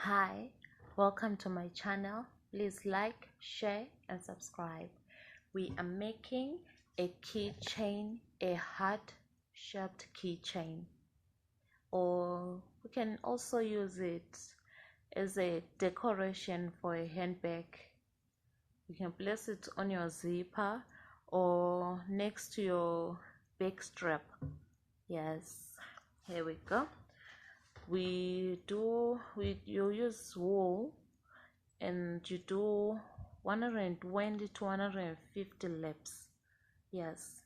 Hi, welcome to my channel. Please like, share and subscribe. We are making a keychain, a heart shaped keychain, or we can also use it as a decoration for a handbag. You can place it on your zipper or next to your bag strap. Yes, here we go. You use wool and you do 120 to 150 laps. Yes.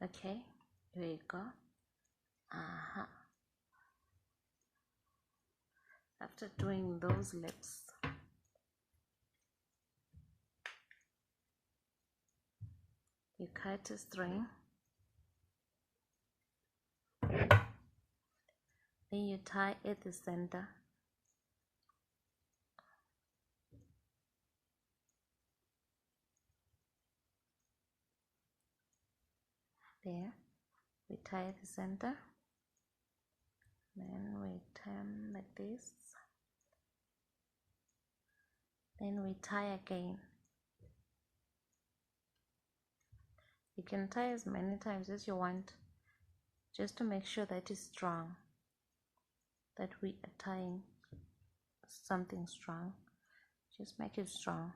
Okay, here you go. After doing those lips, you cut a string, then you tie at the center. There, we tie at the center, then we turn like this, then we tie again. You can tie as many times as you want, just to make sure that it's strong, that we are tying something strong. Just make it strong.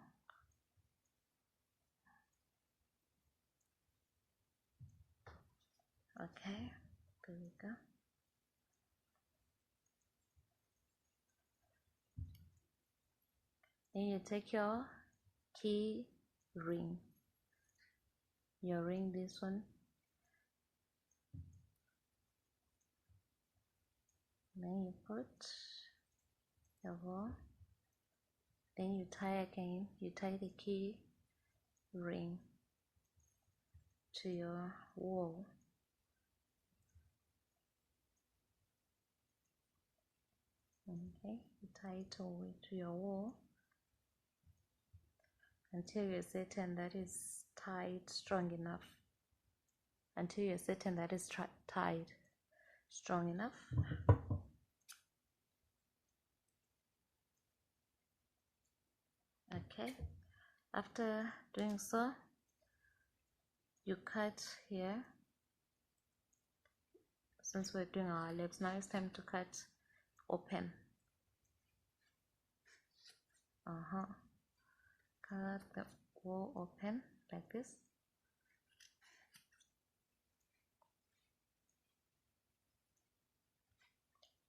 Okay, there we go. Then you take your key ring, your ring, this one, then you put your ball, then you tie again. You tie the key ring to your wall. Okay, you tie it all the way to your wall until you're certain that is tied strong enough. Until you're certain that is tied strong enough. Okay, after doing so, you cut here. Since we're doing our lips, now it's time to cut open. Cut the wall open like this.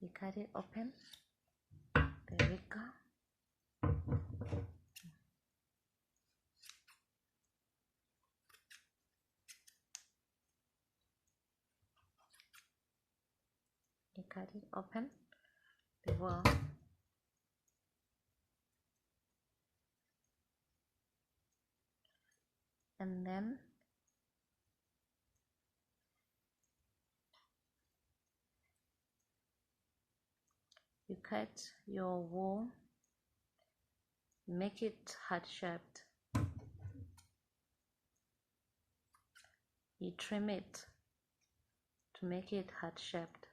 You cut it open. There we go. You cut it open, the wall. And then you cut your wall, make it heart shaped. You trim it to make it heart shaped.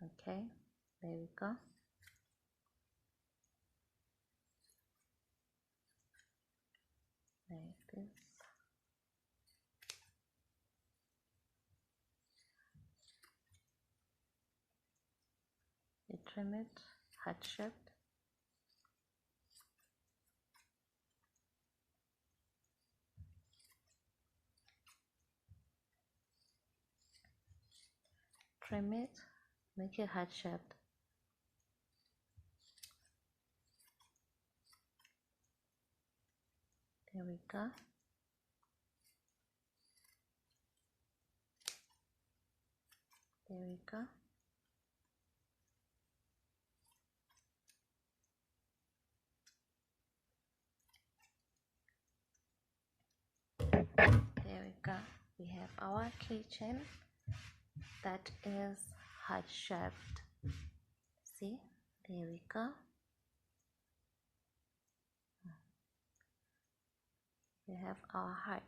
Okay, there we go. like this. You trim it heart shaped. Trim it, make it heart shaped. There we go. There we go. There we go. We have our keychain that is heart shaped. See, there we go. We have our heart.